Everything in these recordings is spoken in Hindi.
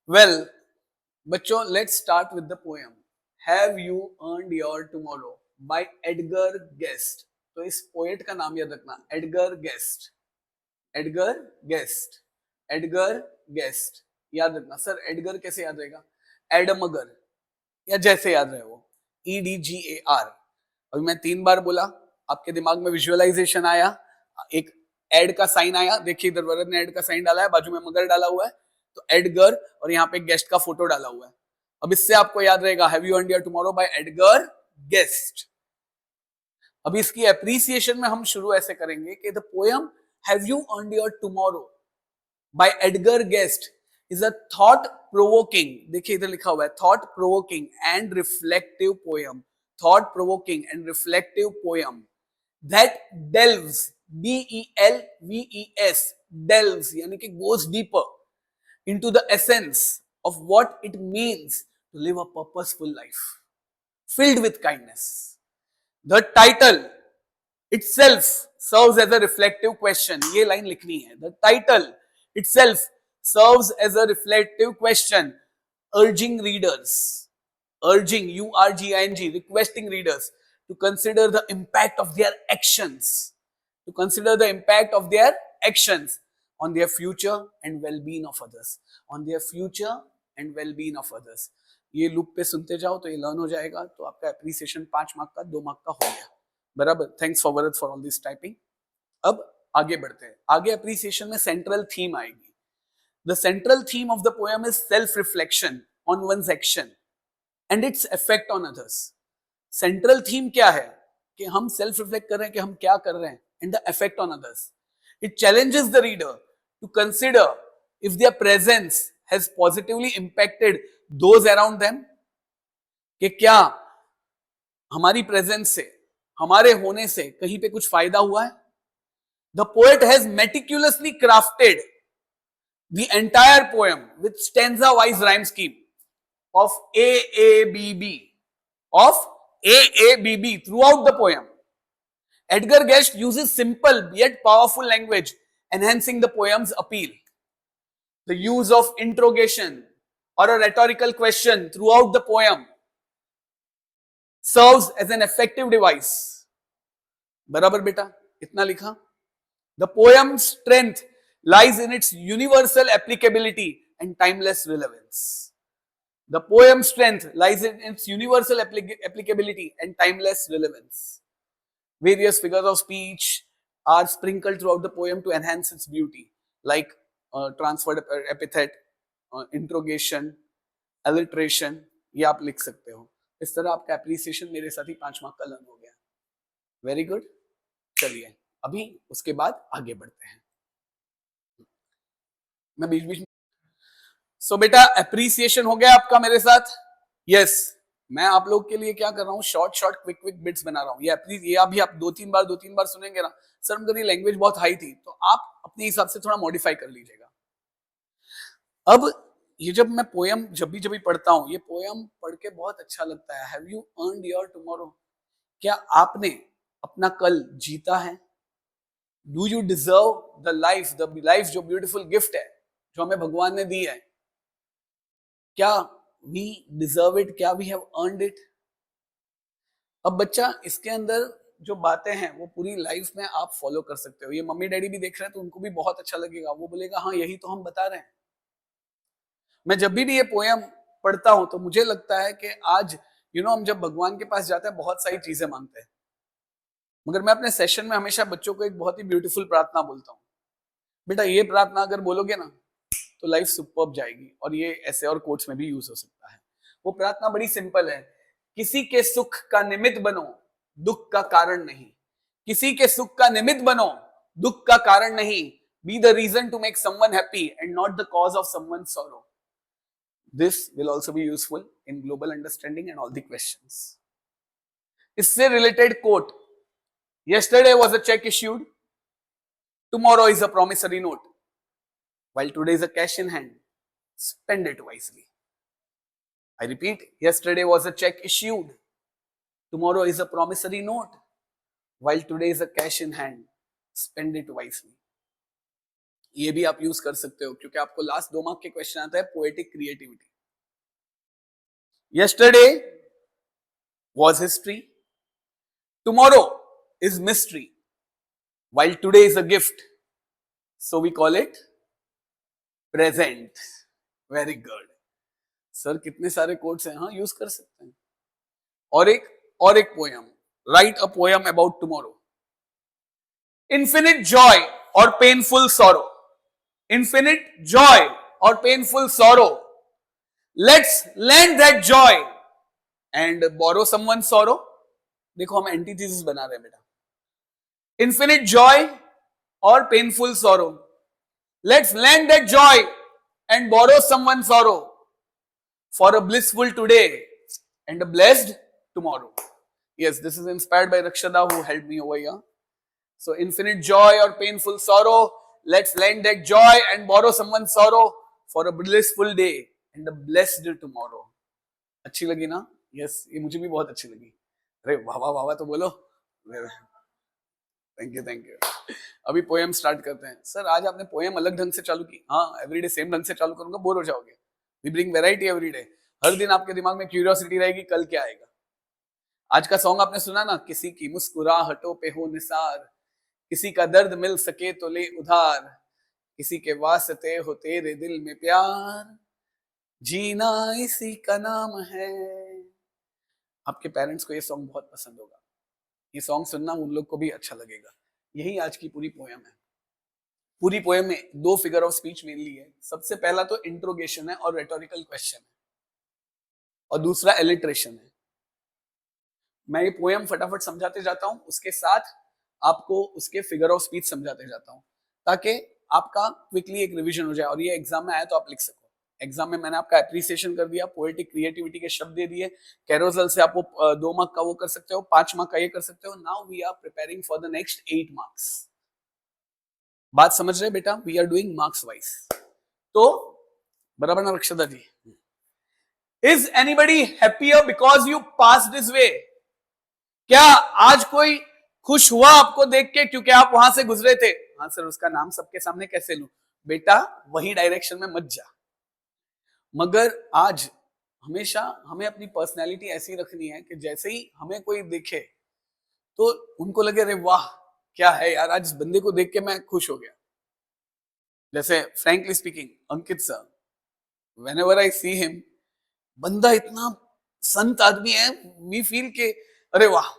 वेल बच्चों, let's start with the poem have you earned your tomorrow by Edgar Guest. तो इस पोएट का नाम याद रखना, Edgar Guest. Edgar Guest, Edgar Guest याद रखना। सर एडगर कैसे याद रहेगा? एडमगर या जैसे याद रहे वो, EDGAR। अभी मैं 3 बार बोला, आपके दिमाग में विजुअलाइजेशन आया, एक एड का साइन आया। देखिए इधर वरद ने एड का साइन डाला है, बाजू में मगर डाला हुआ है, तो एडगर, और यहाँ पे गेस्ट का फोटो डाला हुआ है। अब इससे आपको याद रहेगा have you earned your tomorrow by Edgar Guest. अभी इसकी एप्रिसिएशन में हम शुरू ऐसे करेंगे कि the poem have you earned your tomorrow by Edgar Guest is a thought provoking, देखिए इधर लिखा हुआ है thought provoking and reflective poem, thought provoking and reflective poem that delves, DELVES, delves यानी कि goes deeper into the essence of what it means to live a purposeful life filled with kindness. The title itself serves as a reflective question, ये लाइन लिखनी है। The title itself serves as a reflective question, urging readers, urging, URGING, requesting readers to consider the impact of their actions, to consider the impact of their actions on their future and well-being of others, on their future and well-being of others. ये लूप पे सुनते जाओ तो ये लर्न हो जाएगा, तो आपका एप्रिसिएशन 5 मार्क का 2 मार्क का हो गया। बराबर। Thanks for Varad for all this typing. अब आगे बढ़ते हैं। आगे अप्रिसिएशन में सेंट्रल थीम आएगी। The central theme of the poem is self reflection on one's action and its effect on others. Central theme क्या है? कि हम सेल्फ रिफ्लेक्ट कर रहे हैं कि हम क्या कर रहे हैं, and the effect on others. It challenges the reader to consider if their presence has positively impacted those around them, कि क्या हमारी प्रेजेंस से, हमारे होने से कहीं पे कुछ फायदा हुआ है। The poet has meticulously crafted the entire poem with stanza-wise rhyme scheme of AABB, of AABB throughout the poem. Edgar Guest uses simple yet powerful language, enhancing the poem's appeal. The use of interrogation or a rhetorical question throughout the poem serves as an effective device. बराबर बेटा, इतना लिखा। The poem's strength lies in its universal applicability and timeless relevance. The poem's strength lies in its universal applicability and timeless relevance. Various figures of speech are sprinkled throughout the poem to enhance its beauty, like transferred epithet, interrogation, alliteration, ये आप लिख सकते हो। इस तरह आपका एप्रिसिएशन मेरे साथ ही 5 मार्क का लर्न हो गया। Very good. चलिए अभी उसके बाद आगे बढ़ते हैं। मैं बीच बीच में सो बेटा एप्रिसिएशन हो गया आपका मेरे साथ। यस, मैं आप लोग के लिए क्या कर रहा हूँ, short short quick quick bits बना रहा हूँ। ये अभी आप 2-3 बार सुनेंगे ना सर, मगर ये लैंग्वेज बहुत हाई थी, तो आप अपने हिसाब से थोड़ा मॉडिफाई कर लीजिएगा। अब ये जब मैं पोयम जब भी पढ़ता हूँ, ये पोयम पढ़ के बहुत अच्छा लगता है। Have you earned your tomorrow, क्या आपने अपना कल जीता है? Do you deserve the life जो ब्यूटीफुल गिफ्ट है जो हमें भगवान ने दी है, क्या वी डिजर्व इट? क्या वी हैव अर्नड इट? अब बच्चा इसके अंदर जो बातें हैं वो पूरी लाइफ में आप फॉलो कर सकते हो। ये मम्मी डैडी भी देख रहे हैं तो उनको भी बहुत अच्छा लगेगा, वो बोलेगा हाँ यही तो हम बता रहे हैं। मैं जब भी ये पोयम पढ़ता हूं तो मुझे लगता है कि आज हम जब भगवान के पास जाते हैं बहुत सारी चीजें मांगते हैं, मगर मैं अपने सेशन में हमेशा बच्चों को एक बहुत ही ब्यूटीफुल प्रार्थना बोलता हूँ। बेटा ये प्रार्थना अगर बोलोगे ना तो लाइफ सुपर्ब जाएगी, और ये ऐसे और कोट्स में भी यूज हो सकता है। वो प्रार्थना बड़ी सिंपल है, किसी के सुख का निमित्त बनो, दुख का कारण नहीं। किसी के सुख का निमित्त बनो, दुख का कारण नहीं। Be the reason to make someone happy and not the cause of someone sorrow. This will also be useful in global understanding and all the questions. इससे related quote, yesterday was a check issued, tomorrow is a promissory note, while today is a cash in hand, spend it wisely. I repeat, yesterday was a check issued, tomorrow is a promissory note, while today is a cash in hand, spend it wisely. ये भी आप यूज कर सकते हो, क्योंकि आपको लास्ट 2 मार्क के क्वेश्चन आता है poetic creativity. Yesterday was history, tomorrow is mystery, while today is a gift, so we call it present. Very good. Sir कितने सारे कोट्स हैं, हाँ यूज कर सकते हैं. और एक poem, write a poem about tomorrow. Infinite joy or painful sorrow, infinite joy or painful sorrow, let's lend that joy and borrow someone's sorrow. देखो हम एंटीथेसिस बना रहे हैं बेटा. infinite joy or painful sorrow, let's lend that joy and borrow someone's sorrow for a blissful today and a blessed tomorrow. Yes, this is inspired by Rakshada who helped me over here. So infinite joy or painful sorrow, let's lend that joy and borrow someone's sorrow for a blissful day and a blessed tomorrow. अच्छी लगी ना? Yes, ये मुझे भी बहुत अच्छी लगी. अरे वाह वाह वाह तो बोलो. Thank you. अभी पोएम स्टार्ट करते हैं. सर आज आपने पोएम अलग ढंग से चालू की. हाँ, एवरीडे सेम ढंग से चालू करूंगा, बोर हो जाओगे. We bring variety everyday. हर दिन आपके दिमाग में क्यूरियोसिटी रहेगी कल क्या आएगा. आज का सॉन्ग आपने सुना ना, किसी की मुस्कुराहटों पे हो निसार, किसी का दर्द मिल सके तो ले उधार, किसी के वास्ते हो तेरे दिल में प्यार, जीना इसी का नाम है. आपके पेरेंट्स को ये सॉन्ग बहुत पसंद होगा. ये सॉन्ग सुनना उन लोग को भी अच्छा लगेगा. यही आज की पूरी पोएम है. पूरी पोएम में 2 फिगर ऑफ स्पीच मेनली है. सबसे पहला तो इंट्रोगेशन है और रेटोरिकल क्वेश्चन है, और दूसरा एलिट्रेशन है. मैं ये पोएम फटाफट समझाते जाता हूं, उसके साथ आपको उसके फिगर ऑफ स्पीच समझाते जाता हूं, ताकि आपका क्विकली एक रिवीजन हो जाए और ये एग्जाम में आए तो आप लिख सको. एग्जाम में मैंने आपका एप्रिसिएशन कर दिया, पोएटिक क्रिएटिविटी के शब्द दे दिए, कैरोसल से आप 2 मार्क का वो कर सकते हो, 5 मार्क का ये कर सकते हो. Now we are preparing for the next 8 marks. बात समझ रहे बेटा? We are doing marks wise. तो बराबर ना Rakshada ji? Is anybody happier because you pass this way? क्या आज कोई खुश हुआ आपको देख के क्योंकि आप वहां से गुजरे थे? हाँ सर, उसका नाम सबके सामने कैसे लूं? बेटा वही डायरेक्शन में मत जा. मगर आज हमेशा हमें अपनी पर्सनैलिटी ऐसी रखनी है कि जैसे ही हमें कोई देखे तो उनको लगे अरे वाह क्या है यार, आज इस बंदे को देख के मैं खुश हो गया. जैसे frankly speaking, Ankit sir, whenever I see him, बंदा इतना संत आदमी है, वी फील के अरे वाह,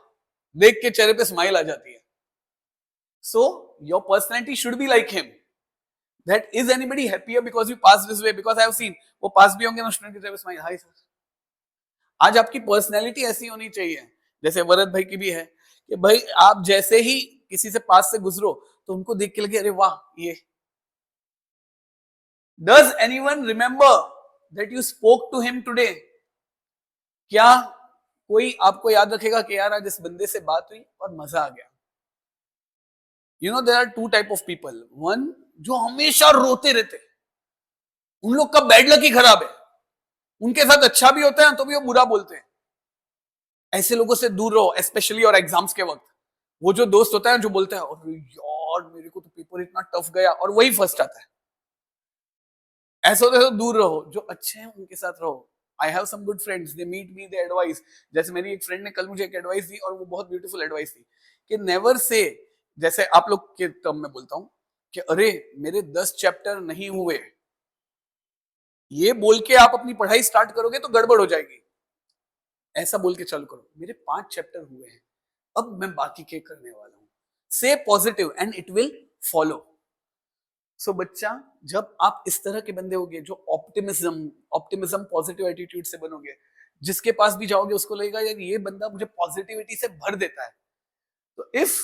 देख के चेहरे पे स्माइल आ जाती है. So your personality should be like him. That is anybody happier because you pass this way? Because I have seen, वो पास भी होंगे ना स्टूडेंट के चेहरे पे स्माइल, हाय सर. आज आपकी पर्सनैलिटी ऐसी होनी चाहिए, जैसे वरद भाई की भी है, कि भाई आप जैसे ही किसी से पास से गुजरो तो उनको देख के लगे अरे वाह ये. Does anyone remember that you spoke to him today? क्या कोई आपको याद रखेगा कि यार आज इस बंदे से बात हुई और मजा आ गया? You know there are 2 type of people. One जो हमेशा रोते रहते, उन लोग का बैड लक ही खराब है. उनके साथ अच्छा भी होता है तो भी वो बुरा बोलते हैं. ऐसे लोगों से दूर रहो, स्पेशली और एग्जाम्स के वक्त. वो जो दोस्त होता है जो बोलता है अरे यार मेरे को तो पेपर इतना टफ गया, और वही फर्स्ट आता है. ऐसे होते तो दूर रहो. जो अच्छे हैं उनके साथ रहो. I have some good friends, they meet me, they advice. जैसे मेरी एक फ्रेंड ने कल मुझे एक एडवाइस दी, और वो बहुत ब्यूटीफुल एडवाइस थी कि नेवर से, जैसे आप लोग के टर्म में बोलता हूं कि अरे मेरे 10 चैप्टर नहीं हुए, ये बोल के आप अपनी पढ़ाई स्टार्ट करोगे तो गड़बड़ हो जाएगी. ऐसा बोल के चालू करो, मेरे 5 चैप्टर हुए हैं, अब मैं बाकी के करने वाला हूं. Say positive and it will follow. So बच्चा, जब आप इस तरह के बंदे होगे जो ऑप्टिमिज्म पॉजिटिव एटीट्यूड से बनोगे, जिसके पास भी जाओगे उसको लगेगा यार ये बंदा मुझे पॉजिटिविटी से भर देता है. तो if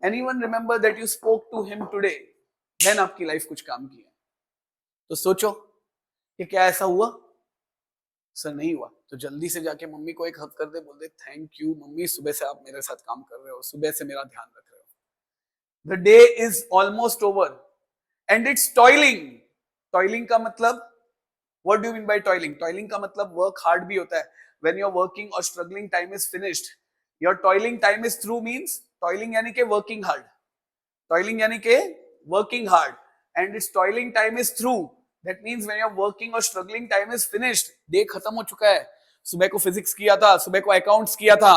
anyone remember that you spoke to him today, then आपकी लाइफ कुछ काम की है. तो सोचो कि क्या ऐसा हुआ? सर नहीं हुआ तो जल्दी से जाके मम्मी को एक हक कर दे, बोल दे थैंक यू मम्मी, सुबह से आप मेरे साथ काम कर रहे हो, सुबह से मेरा ध्यान रख रहे हो. The day is almost over and it's toiling. Toiling का मतलब, what do you mean by toiling? Toiling का मतलब work hard भी होता है. When you're working or struggling, time is finished. Your toiling time is through means toiling यानी के working hard. Toiling यानी के working hard. and its toiling time is through. That means when you're working or struggling, time is finished. Day खत्म हो चुका है. सुबह को फिजिक्स किया था, सुबह को अकाउंट्स किया था,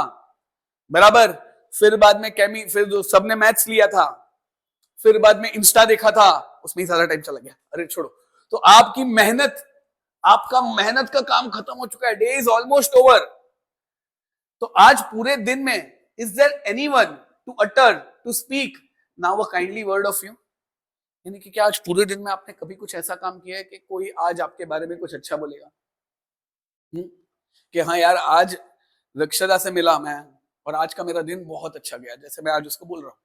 बराबर. फिर बाद में फिर सबने मैथ्स लिया था, फिर बाद में इंस्टा देखा था, उसमें ही सारा टाइम चला गया. अरे छोड़ो. तो आपकी मेहनत, आपका मेहनत का काम खत्म हो चुका है. Day is almost over. तो आज पूरे दिन में is there anyone to utter, to speak now a kindly word of you? यानी कि क्या आज पूरे दिन में आपने कभी कुछ ऐसा काम किया है कि कोई आज आपके बारे में कुछ अच्छा बोलेगा? कि हाँ यार, आज रक्षदा से मिला मैं और आज का मेरा दिन बहुत अच्छा गया, जैसे मैं आज उसको बोल रहा हूं.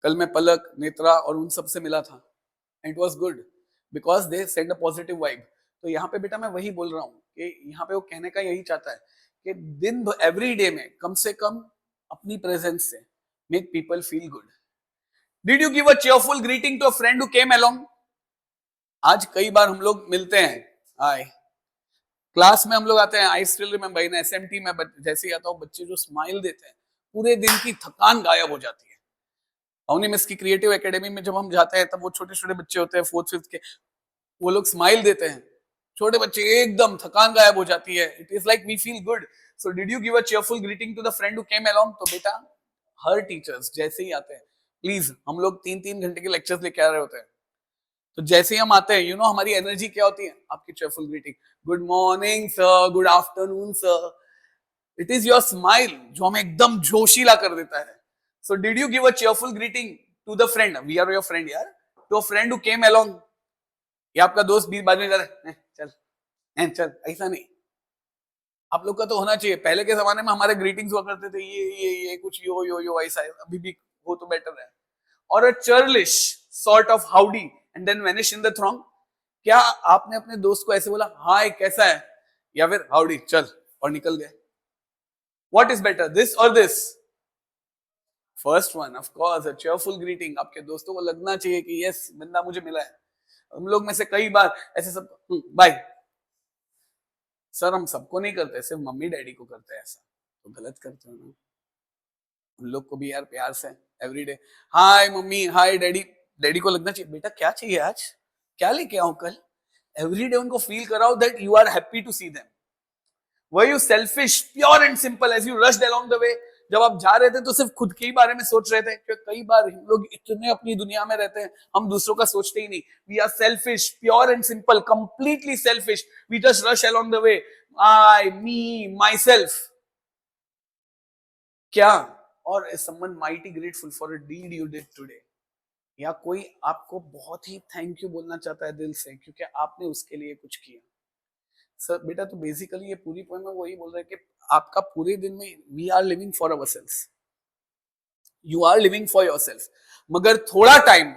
कल मैं पलक, नेत्रा और उन सब से मिला था. It was good because they send a positive vibe. तो यहाँ पे बेटा मैं वही बोल रहा हूँ कि यहाँ पे वो कहने का यही चाहता है कि दिन एवरी डे में कम से कम अपनी प्रेजेंस से make people feel good. Did you give a cheerful greeting to a friend who came along? आज कई बार हम लोग मिलते हैं, हाय, क्लास में हम लोग आते हैं. I still remember in SMT में जैसे ही आता हूँ, बच्चे जो स्माइल देते हैं, पूरे दिन की थकान गायब हो जाती है. अवनी मिस की क्रिएटिव एकेडमी में जब हम जाते हैं, तब वो छोटे छोटे बच्चे होते हैं 4th 5th के, वो लोग स्माइल देते हैं. छोटे बच्चे, एकदम थकान गायब हो जाती है. It is like we feel good. So did you give a cheerful greeting to the friend who came along? तो बेटा हर टीचर्स जैसे ही आते हैं, प्लीज, हम लोग 3-3 घंटे के लेक्चर्स लेके आ रहे होते हैं, तो जैसे ही हम आते हैं, यू नो हमारी एनर्जी क्या होती है? आपकी cheerful greeting, good morning sir, good afternoon sir. It is your smile जो हमें एकदम जोशीला कर देता है. So did you give a cheerful greeting to the friend? We are your friend यार. To a friend who came along. ये आपका दोस्त भी बाद में जा रहा है, चल चल, ऐसा नहीं. आप लोग का तो होना चाहिए. पहले के जमाने में हमारे ग्रीटिंग्स हुआ करते थे, ये कुछ यो ऐसा है. अभी भी हो तो बेटर है. और a churlish sort of howdy and then vanish in the throng. क्या आपने अपने दोस्त को ऐसे बोला, हाय कैसा है, या फिर हाउडी चल और निकल गए? What is better, this or this? First one, of course, a cheerful greeting. आपके दोस्तों को लगना चाहिए कि यस, बंदा मुझे मिला है. हम लोग में से कई बार ऐसे सब बाय सर, हम सबको नहीं करते, सिर्फ मम्मी डैडी को करते हैं ऐसा. तो गलत करते हो ना. उन लोग को भी यार प्यार से एवरी डे हाय मम्मी, हाय डैडी. डैडी को लगना चाहिए बेटा क्या चाहिए आज, क्या लेके आऊं कल. एवरी डे उनको फील कराओ that you are happy to see them. Were you selfish, pure and simple, as you rushed along the way? जब आप जा रहे थे तो सिर्फ खुद के ही बारे में सोच रहे थे? क्योंकि कई बार हम लोग इतने अपनी दुनिया में रहते हैं, हम दूसरों का सोचते ही नहीं. We are selfish, pure and simple, completely selfish. We just rush along the way, I, me, myself. क्या? और is someone mighty grateful for a deed you did today? या कोई आपको बहुत ही थैंक यू बोलना चाहता है दिल से क्योंकि आपने उसके लिए कुछ किया. सर बेटा, तो बेसिकली ये पूरी पोएम में वही बोल रहे हैं कि आपका पूरे दिन में we are living for ourselves, you are living for yourself, मगर थोड़ा टाइम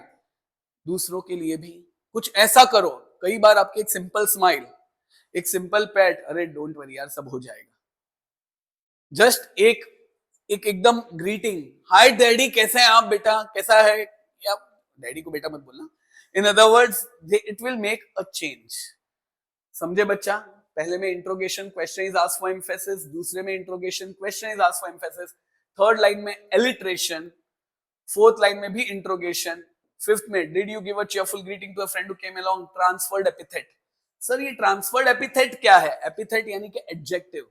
दूसरों के लिए भी कुछ ऐसा करो. कई बार आपकी एक सिंपल स्माइल, एक सिंपल पैट, अरे डोंट वरी यार सब हो जाएगा. जस्ट एक एकदम ग्रीटिंग, हाय डैडी कैसे हैं आप बेटा, कैसा है, या डैडी को बेटा मत बोलना. In other words, it will make a change. समझे बच्चा? पहले में interrogation, question is asked for emphasis. दूसरे में interrogation, question is asked for emphasis. Third line में एलिट्रेशन. फोर्थ लाइन में भी इंट्रोगेशन. फिफ्थ में did you give a cheerful greeting to a friend who came along? Transferred epithet. Sir ये ट्रांसफर्ड एपिथेट क्या है? एपिथेट यानी कि एडजेक्टिव.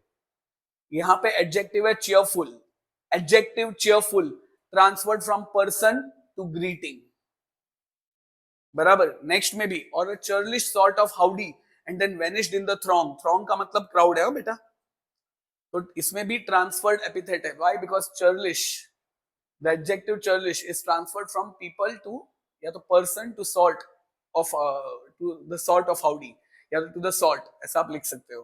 यहां पे एडजेक्टिव है cheerful. Adjective cheerful transferred from person to greeting, बराबर. नेक्स्ट में भी, और a churlish sort of howdy and then vanished in the throng. Throng का मतलब crowd है बेटा. तो इसमें भी transferred epithet है. Why? Because churlish, the adjective churlish is transferred from people to, या तो person to sort of to the sort of howdy, या to the sort, ऐसा आप लिख सकते हो.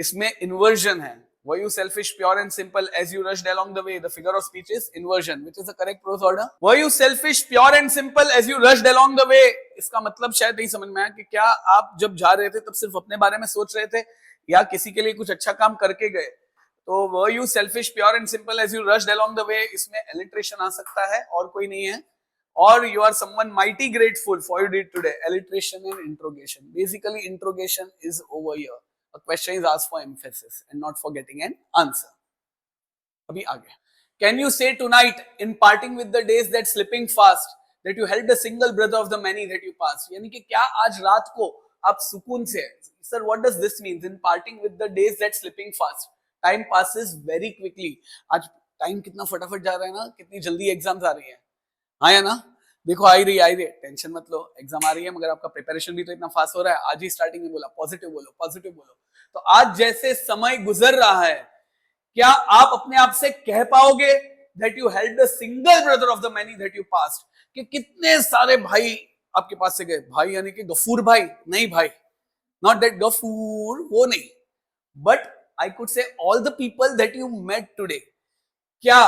इसमें inversion है. Were you selfish, pure and simple, as you rushed along the way? The figure of speech is inversion, which is the correct prose order. Were you selfish, pure and simple, as you rushed along the way? इसका मतलब शायद नहीं समझ में आया कि क्या आप जब जा रहे थे तब सिर्फ अपने बारे में सोच रहे थे या किसी के लिए कुछ अच्छा काम करके गए? तो were you selfish, pure and simple, as you rushed along the way, इसमें alliteration आ सकता है और कोई नहीं है. और you are someone mighty grateful for you did today. Alliteration and interrogation. Basically interrogation is over here. A question is asked for emphasis and not for getting an answer. अभी आगे. Can you say tonight in parting with the days that slipping fast, that you helped a single brother of the many that you passed. यानी कि क्या आज रात को आप सुकून से, sir, what does this mean? In parting with the days that slipping fast, time passes very quickly. आज टाइम कितना फटाफट जा रहा है ना, कितनी जल्दी एग्जाम्स आ रही है, आया ना, देखो आई रही, टेंशन मत लो, एग्जाम आ रही है, मगर आपका प्रिपरेशन भी तो इतना फास्ट हो रहा है। आज ही स्टार्टिंग में बोला पॉजिटिव बोलो, पॉजिटिव बोलो। तो आज जैसे समय गुजर रहा है, क्या आप अपने आप से कह पाओगे that you helped a single brother of the many that you passed, कि कितने सारे भाई आपके पास से गए। भाई यानी कि गफूर भाई नहीं, भाई not that गफूर, वो नहीं, but I could say all the people that you met today, क्या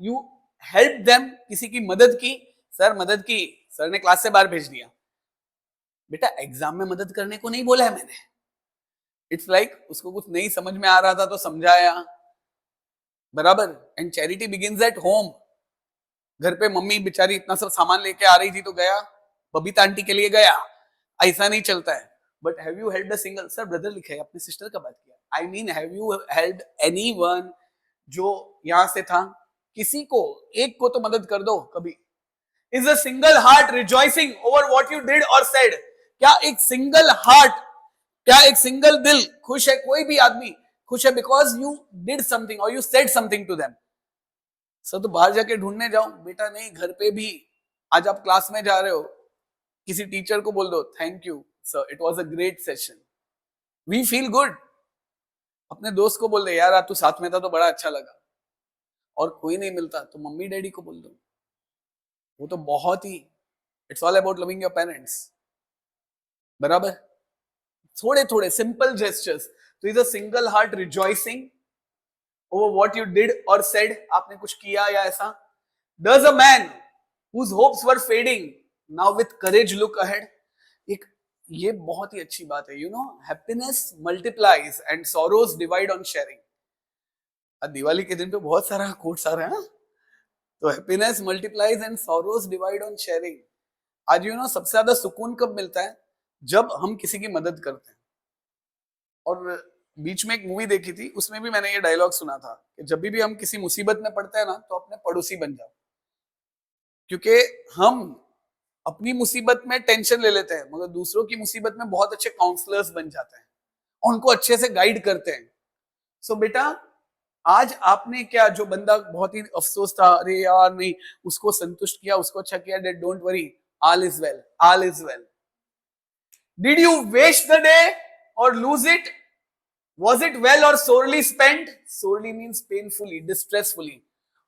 you helped them, किसी की मदद की? सर मदद की, सर ने क्लास से बाहर भेज दिया। बेटा एग्जाम में मदद करने को नहीं बोला है मैंने। इट्स लाइक उसको कुछ नहीं समझ में आ रहा था तो समझाया, बराबर। And charity begins at home. घर पे मम्मी बेचारी इतना सब सामान लेके आ रही थी तो गया, बबीता आंटी के लिए गया, ऐसा नहीं चलता है। But have you helped a single, sir brother लिखा है, अपने सिस्टर का बात किया, I mean have you helped anyone जो यहां से था? किसी को एक को तो मदद कर दो कभी। Is a single heart rejoicing over what you did or said? क्या एक सिंगल हार्ट, क्या एक सिंगल दिल खुश है? कोई भी आदमी खुश है बिकॉज यू डिड समथिंग और you said something to them. Sir तो बाहर जाके ढूंढने जाओ? बेटा नहीं, घर पे भी। आज आप क्लास में जा रहे हो, किसी टीचर को बोल दो thank you sir, it was a great session, we feel good. अपने दोस्त को बोल दे यार आज तू साथ में था तो बड़ा अच्छा लगा। और कोई नहीं मिलता तो मम्मी डैडी को बोल दो, वो तो बहुत ही, it's all about loving your parents, बराबर। थोड़े थोड़े सिंपल जेस्चर्स। तो is a single heart rejoicing over what you did or said, आपने कुछ किया या ऐसा। Does a man whose hopes were fading now with courage look ahead? एक ये बहुत ही अच्छी बात है, you know, happiness multiplies and sorrows divide on sharing. Diwali के दिन पे बहुत सारा कोट्स आ रहे हैं, तो happiness multiplies and sorrows divide on sharing. आज यू नो सबसे ज्यादा सुकून कब मिलता है? जब हम किसी की मदद करते हैं। और बीच में एक मूवी देखी थी, उसमें भी मैंने ये डायलॉग सुना था कि जब भी हम किसी मुसीबत में पड़ते हैं ना, तो अपने पड़ोसी बन जाओ। क्योंकि हम अपनी मुसीबत में टेंशन ले लेते हैं, मगर दूसरों की मुसीबत में बहुत अच्छे काउंसलर्स बन जाते हैं, उनको अच्छे से गाइड करते हैं। सो बेटा आज आपने क्या, जो बंदा बहुत ही अफसोस था, अरे यार नहीं, उसको संतुष्ट किया, उसको अच्छा किया, that don't worry, all is well, all is well. Did you waste the day or lose it? Was it well or sorely spent? Sorely means painfully, distressfully.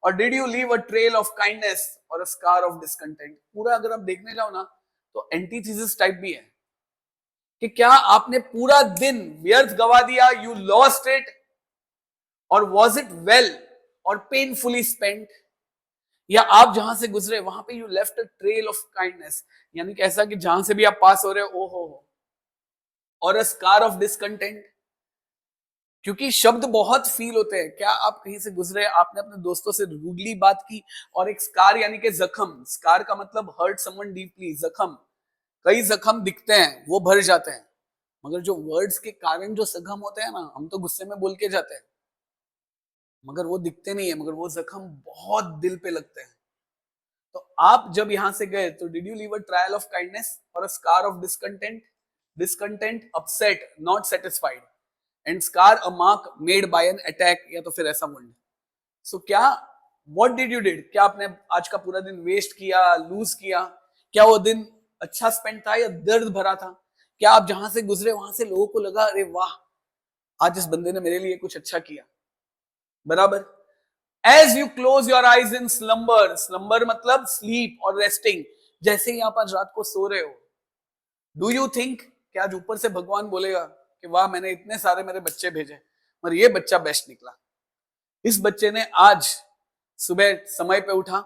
Or did you leave a trail of kindness or a scar of discontent? पूरा अगर आप देखने जाओ ना, तो एंटीथेसिस टाइप भी है कि क्या आपने पूरा दिन व्यर्थ गवा दिया, you lost it, or was it well or painfully spent? या आप जहां से गुजरे वहां पे you left a trail of kindness, यानी कि ऐसा कि जहां से भी आप पास हो रहे हो, ओहो, और a scar of discontent, क्योंकि शब्द बहुत फील होते हैं। क्या आप कहीं से गुजरे, आपने अपने दोस्तों से रूडली बात की, और एक स्कार यानी कि जख्म, स्कार का मतलब हर्ट समवन डीपली, जख्म, कई जख्म दिखते हैं, वो भर जाते हैं, मगर जो वर्ड्स के कारण जो जख्म होते हैं ना, हम तो गुस्से में बोल के जाते हैं, मगर वो दिखते नहीं है, मगर वो जख्म बहुत दिल पे लगते हैं। तो आप जब यहां से गए तो did you leave a trail of kindness और a scar of discontent? Discontent, upset, not satisfied, and scar a mark made by an attack, या तो फिर ऐसा वुंड। सो क्या व्हाट डिड यू डिड? क्या आपने आज का पूरा दिन वेस्ट किया, लूज किया? क्या वो दिन अच्छा स्पेंड था या दर्द भरा था? क्या आप जहां से गुजरे वहां से लोगों को लगा अरे वाह, आज इस बंदे ने मेरे लिए कुछ अच्छा किया, बराबर। As you close your eyes in slumber, slumber मतलब स्लीप और रेस्टिंग, जैसे ही आप आज रात को सो रहे हो, डू यू थिंक कि आज ऊपर से भगवान बोलेगा कि वाह मैंने इतने सारे मेरे बच्चे भेजे, मगर ये बच्चा बेस्ट निकला, इस बच्चे ने आज सुबह समय पे उठा,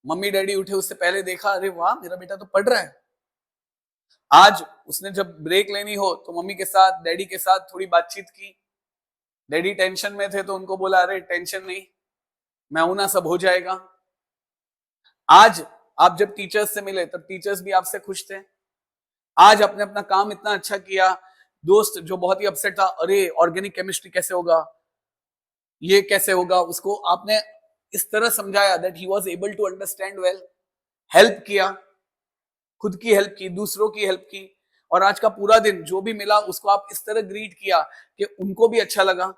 मम्मी डैडी उठे उससे पहले देखा, अरे वाह मेरा बेटा तो पढ़ रहा है। आज उसने जब ब्रेक लेनी हो तो मम्मी के साथ, डैडी के साथ थोड़ी बातचीत की, डैडी टेंशन में थे तो उनको बोला अरे टेंशन नहीं, मैं हूं ना, सब हो जाएगा। आज आप जब टीचर्स से मिले तब टीचर्स भी आपसे खुश थे। आज आपने अपना काम इतना अच्छा किया, दोस्त जो बहुत ही अपसेट था, अरे ऑर्गेनिक केमिस्ट्री कैसे होगा, ये कैसे होगा, उसको आपने इस तरह समझाया that he was able to understand well. Help किया, खुद की हेल्प की, दूसरों की हेल्प की, और आज का पूरा दिन जो भी मिला उसको आप इस तरह ग्रीट किया कि उनको भी अच्छा लगा.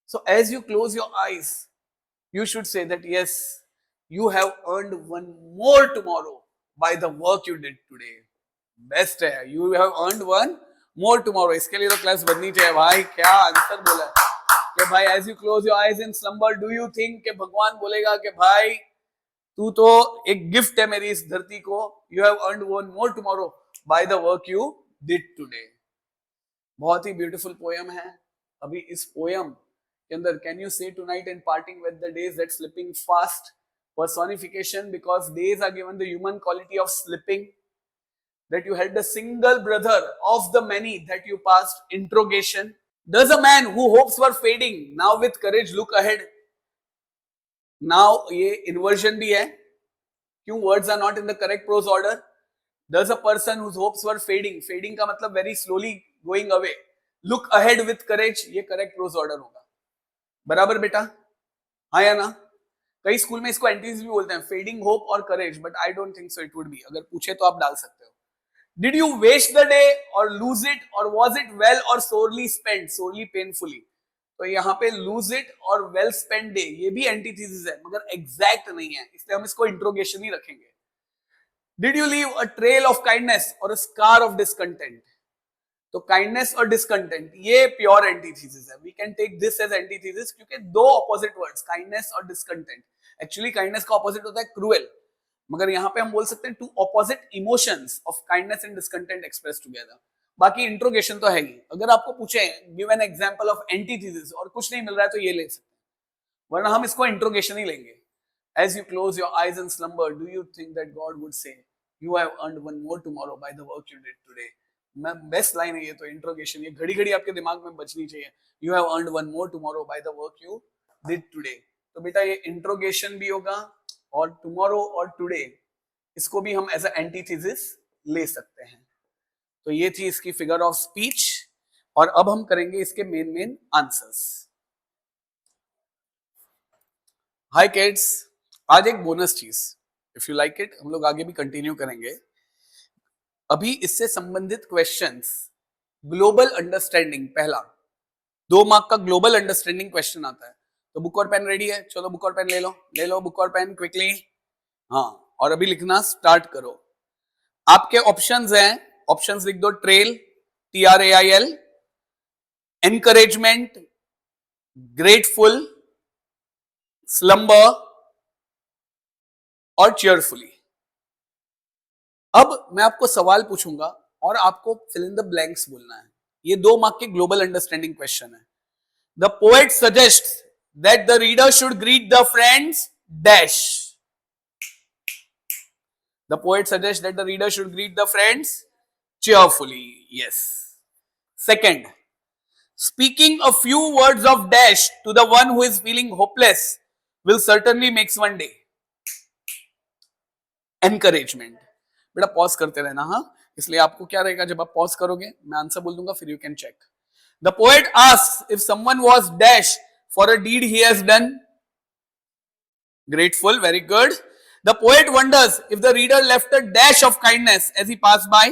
So as you close your eyes, you should say that yes, you have earned one more tomorrow by the work you did today. Best है, you have earned one more tomorrow. इसके लिए तो क्लास बननी चाहिए भाई. क्या आंसर बोला है कि भाई as you close your eyes in slumber, do you think कि भगवान बोलेगा कि भाई तू तो एक गिफ्ट है मेरी इस धरती को. You have earned one more tomorrow by the work you did today. बहुत ही ब्यूटीफुल पोयम है. अभी इस पोयम के अंदर can you say tonight in parting with the days that slipping fast, personification because days are given the human quality of slipping, that you had the single brother of the many that you passed. Interrogation. Does a man who hopes were fading now with courage look ahead? Now ये inversion भी है. क्यों words are not in the correct prose order? Does a person whose hopes were fading, fading का मतलब very slowly going away, look ahead with courage? ये correct prose order होगा. बराबर बेटा? हाँ या ना? कई स्कूल में इसको एंटीज भी बोलते हैं, fading hope or courage, but I don't think so it would be. अगर पूछे तो आप डाल सकते हो. Did you waste the day or lose it, और was it well or sorely spent, sorely painfully. तो यहाँ पे लूज इट और वेल स्पेंट डे ये भी एंटीथेसिस है मगर एग्जैक्ट नहीं है, इसलिए हम इसको इंट्रोगेशन ही रखेंगे. Did you leave a trail of kindness और अ स्कार ऑफ डिसकंटेंट. तो काइंडनेस और डिसकंटेंट ये प्योर एंटीथेसिस है. We can take this as antithesis क्योंकि दो ऑपोजिट वर्ड्स, काइंडनेस और डिसकंटेंट. एक्चुअली काइंडनेस का ऑपोजिट होता है क्रूएल, मगर यहां पे हम बोल सकते हैं two opposite emotions of kindness and discontent express together. बाकी इंट्रोगेशन तो है ही. अगर आपको पूछे give an example of antithesis और कुछ नहीं मिल रहा है तो ये ले सकते हैं, वरना हम इसको इंट्रोगेशन ही लेंगे. As you close your eyes in slumber, do you think that God would say, you have earned one more tomorrow by the work you did today? मैं बेस्ट लाइन है ये तो, इंट्रोगेशन. ये घड़ी घड़ी आपके दिमाग में बचनी चाहिए. You have earned one more tomorrow by the work you did today. तो बेटा ये इंट्रोगेशन भी होगा और टुमारो और टुडे इसको भी हम एज अ एंटीथेसिस ले सकते हैं. तो ये थी इसकी फिगर ऑफ स्पीच, और अब हम करेंगे इसके मेन आंसर्स. हाय किड्स, आज एक बोनस चीज, इफ यू लाइक इट हम लोग आगे भी कंटिन्यू करेंगे. अभी इससे संबंधित क्वेश्चंस, ग्लोबल अंडरस्टैंडिंग, पहला 2 मार्क का ग्लोबल अंडरस्टैंडिंग क्वेश्चन आता है. तो बुक और पेन रेडी है? चलो बुक और पेन ले लो बुक और पेन क्विकली. हाँ, और अभी लिखना स्टार्ट करो. आपके ऑप्शंस हैं, ऑप्शंस लिख दो. Trail, TRAIL, encouragement, grateful, slumber और चीयरफुली. अब मैं आपको सवाल पूछूंगा और आपको फिल इन द ब्लैंक्स बोलना है. ये 2 मार्क के ग्लोबल अंडरस्टैंडिंग क्वेश्चन है. The poet suggests that the reader should greet the friends dash. The poet suggests that the reader should greet the friends cheerfully. Yes. Second, speaking a few words of dash to the one who is feeling hopeless will certainly makes one day. Encouragement. बेटा पॉज करते रहना. हाँ, इसलिए आपको क्या रहेगा, जब आप पॉज करोगे मैं आंसर बोल दूंगा, फिर you can check. The poet asks if someone was dash for a deed he has done. Grateful, very good. The poet wonders if the reader left a dash of kindness as he passed by.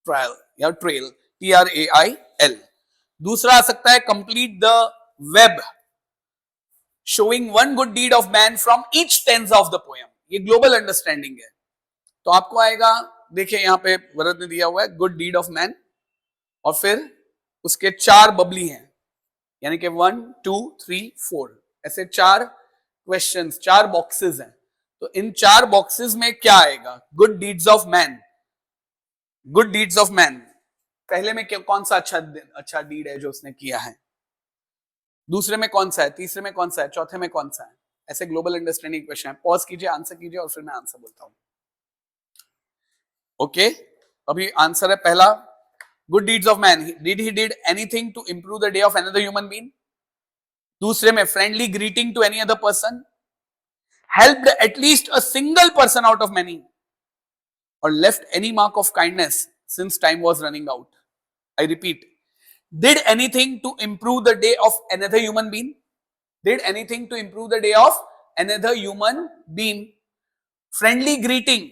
Trial या trail, TRAIL. दूसरा आ सकता है complete the web showing one good deed of man from each stanza of the poem. ये global understanding है. तो आपको आएगा, देखिए यहां पे वरद ने दिया हुआ है good deed of man, और फिर उसके 4 बबली हैं, यानी कि 1 2 3 4 ऐसे 4 क्वेश्चंस, 4 बॉक्सेस हैं. तो इन 4 बॉक्सेस में क्या आएगा? Good deeds of man. Good deeds of man पहले में कौन सा अच्छा डीड है जो उसने किया है? दूसरे में कौन सा है? तीसरे में कौन सा है? चौथे में कौन सा है? ऐसे ग्लोबल अंडरस्टैंडिंग क्वेश्चन है. पॉज कीजिए, आंसर कीजिए और फिर मैं आंसर बोलता हूं. ओके, अभी आंसर है पहला, good deeds of man. Did he did anything to improve the day of another human being. दूसरे में friendly greeting to any other person, helped at least a single person out of many, or left any mark of kindness since time was running out. I repeat, did anything to improve the day of another human being. Did anything to improve the day of another human being. Friendly greeting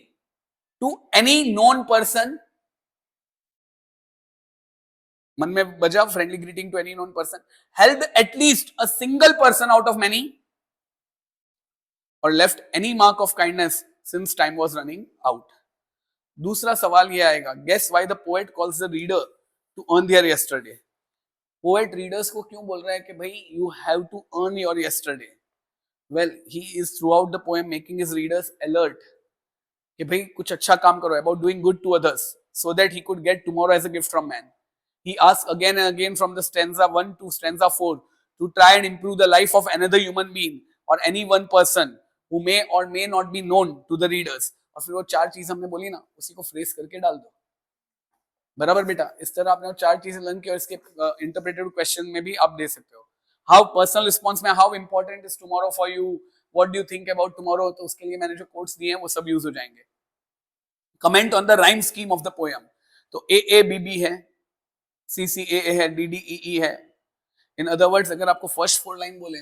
to any known person, मन में बजा friendly greeting to any known person, help at least a single person out of many, और left any mark of kindness since time was running out. दूसरा सवाल ये आएगा, guess why the poet calls the reader to earn their yesterday. Poet readers को क्यों बोल रहा है कि भाई you have to earn your yesterday? Well, he is throughout the poem making his readers alert कि भाई कुछ अच्छा काम करो, about doing good to others so that he could get tomorrow as a gift from man. He asks again and again from the stanza 1 to stanza 4 to try and improve the life of another human being or any one person who may or may not be known to the readers। और फिर वो चार चीज हमने बोली ना, उसी को फ्रेज करके डाल दो। बराबर बेटा? इस तरह आपने चार चीजें लर्न की और इसके इंटरप्रेटेड क्वेश्चन में भी आप दे सकते हो। हाउ पर्सनल रिस्पॉन्स में how important is tomorrow for you, what do you think about tomorrow, तो उसके लिए मैंने जो कोट्स दिए हैं वो सब यूज हो जाएंगे। Comment on the rhyme scheme of the poem, तो AABB है, CCAA है, DDEE है। इन अदर वर्ड्स अगर आपको फर्स्ट 4 लाइन बोले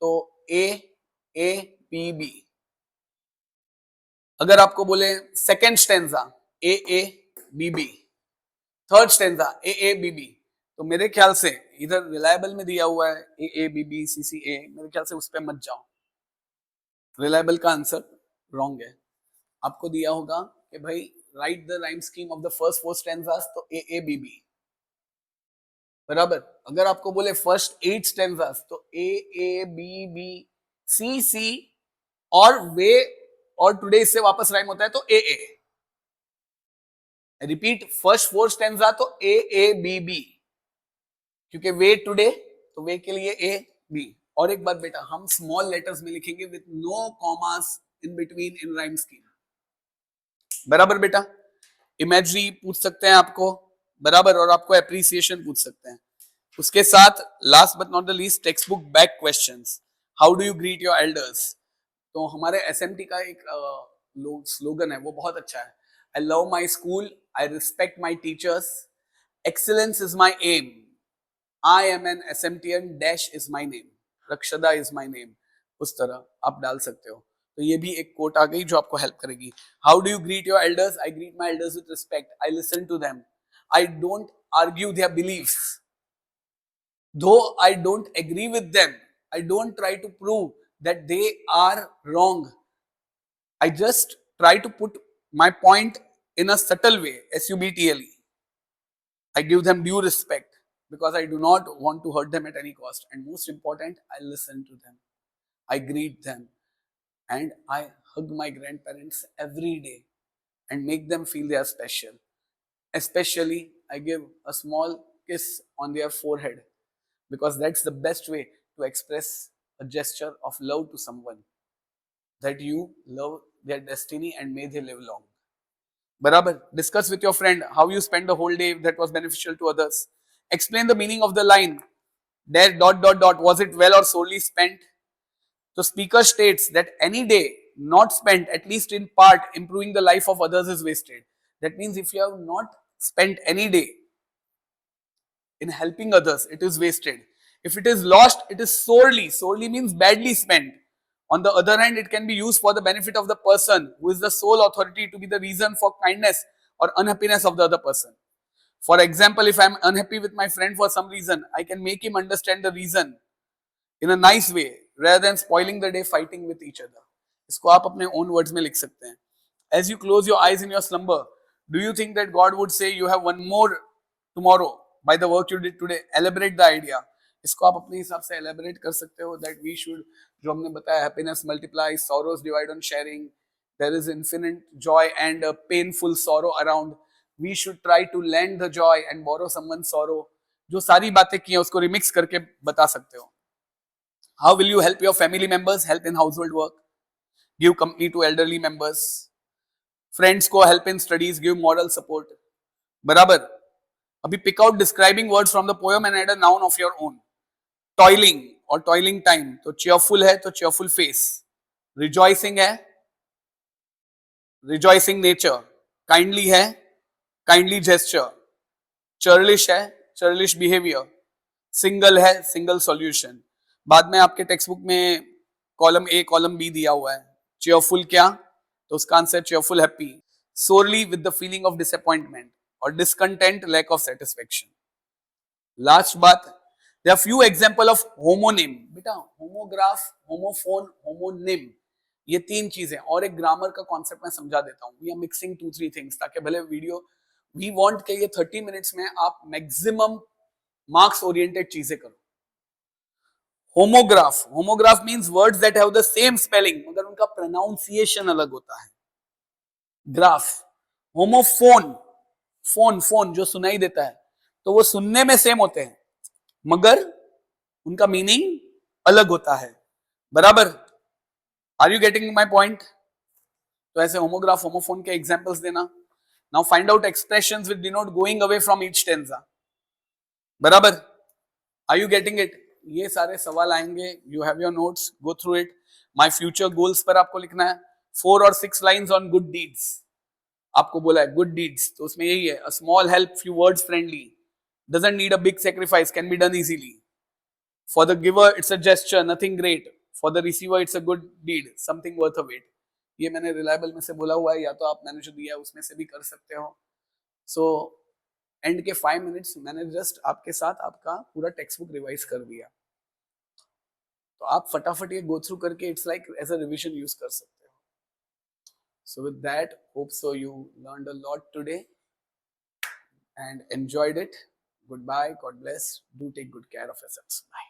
तो AABB, अगर आपको बोले second stanza AABB, third stanza AABB, तो मेरे ख्याल से इधर रिलायबल में दिया हुआ है AABB CCA, मेरे ख्याल से उस पर मत जाओ, रिलायबल का आंसर रॉन्ग है। आपको दिया होगा कि भाई right the rhyme scheme of the first 4 stanzas, तो AABB। बराबर? अगर आपको बोले फर्स्ट 8 स्टेंजास तो AABB CC, और वे और टुडे इससे वापस राइम होता है तो AA। रिपीट, फर्स्ट 4 स्टेंजा तो AABB, क्योंकि वे टुडे तो वे के लिए AB। और एक बात बेटा, हम स्मॉल लेटर्स में लिखेंगे with no commas in between in rhyme scheme. बराबर बेटा? इमेजरी पूछ सकते हैं आपको, बराबर, और आपको एप्रिसिएशन पूछ सकते हैं। उसके साथ last but not the least, text book back questions. How do you greet your elders? तो हमारे SMT का एक स्लोगन है, वो बहुत अच्छा है। I love my school, I respect my teachers, excellence is my aim, I am an SMTN dash is my name, Rakshada is my name. उस तरह आप डाल सकते हो। तो ये भी एक कोट आ गई जो आपको हेल्प करेगी। How do you greet your elders? I greet my elders with respect, I listen to them, I don't argue their beliefs, though I don't agree with them, I don't try to prove that they are wrong, I just try to put my point in a subtle way, SUBTLE. I give them due respect because I do not want to hurt them at any cost, and most important, I listen to them, I greet them, and I hug my grandparents every day and make them feel they are special. Especially, I give a small kiss on their forehead because that's the best way to express a gesture of love to someone, that you love their destiny and may they live long. Barabar? Discuss with your friend how you spend the whole day that was beneficial to others. Explain the meaning of the line, there ... was it well or solely spent? The speaker states that any day not spent at least in part improving the life of others is wasted. That means if you have not spent any day in helping others, it is wasted. If it is lost, it is sorely means badly spent. On the other hand, it can be used for the benefit of the person who is the sole authority to be the reason for kindness or unhappiness of the other person. For example, if I am unhappy with my friend for some reason, I can make him understand the reason in a nice way rather than spoiling the day fighting with each other. इसको आप अपने own words में लिख सकते हैं. As you close your eyes in your slumber, do you think that God would say you have one more tomorrow by the work you did today? Elaborate the idea. इसको आप अपने हिसाब से elaborate कर सकते हो that we should, जो हमने बताया, happiness multiplies, sorrows divide on sharing, there is infinite joy and a painful sorrow around, we should try to lend the joy and borrow someone's sorrow. जो सारी बातें की हैं उसको remix करके बता सकते हो. How will you help your family members? Help in household work, give company to elderly members, friends को help in studies, give moral support. बराबर? अभी pick out describing words from the poem and add a noun of your own. Toiling और toiling time, तो cheerful है तो cheerful face, rejoicing है rejoicing nature, kindly है kindly gesture, churlish है churlish behavior, single है single solution. बाद में आपके टेक्स्ट बुक में कॉलम A कॉलम B दिया हुआ है. cheerful क्या? तो उसका answer cheerful, happy. Sorely, with the feeling of disappointment or discontent, lack of satisfaction. Last बात, there are few example of homonym. बेटा homograph, homophone, homonym, ये तीन चीजें और एक ग्रामर का कॉन्सेप्ट मैं समझा देता हूं. We are mixing 2-3 things ताकि भले वीडियो we want के ये 30 मिनट्स में आप मैक्सिमम मार्क्स ओरिएंटेड चीजें करो. Homograph, homograph means words that have the same spelling मगर उनका प्रोनाउंसिएशन अलग होता है. ग्राफ. होमोफोन, फोन फोन जो सुनाई देता है तो वो सुनने में सेम होते हैं मगर उनका मीनिंग अलग होता है. बराबर. Are you getting my point? तो ऐसे होमोग्राफ होमोफोन के एग्जांपल्स देना. Now find out expressions with denote going away from each tense. बराबर. Are you getting it? ये सारे सवाल आएंगे. You have your notes, go through it. My future goals पर आपको लिखना है 4 और 6 लाइंस ऑन गुड डीड्स. आपको बोला है गुड डीड्स तो उसमें यही है. A small help, few words friendly, doesn't need a big sacrifice, can be done easily. For the giver it's a gesture, nothing great. For the receiver it's a good deed, something worth a wait. ये मैंने रिलायबल में से बोला हुआ है, या तो आप मैंने जो दिया है उसमें से भी कर सकते हो. सो एंड के 5 मिनट्स मैंने जस्ट आपके साथ आपका पूरा टेक्स्ट बुक रिवाइज कर दिया. तो आप फटाफट ये गो थ्रू करके it's like as a revision use कर सकते हो. So with that, hope so you learned a lot today and enjoyed it. Goodbye. God bless. Do take good care of yourselves. Bye.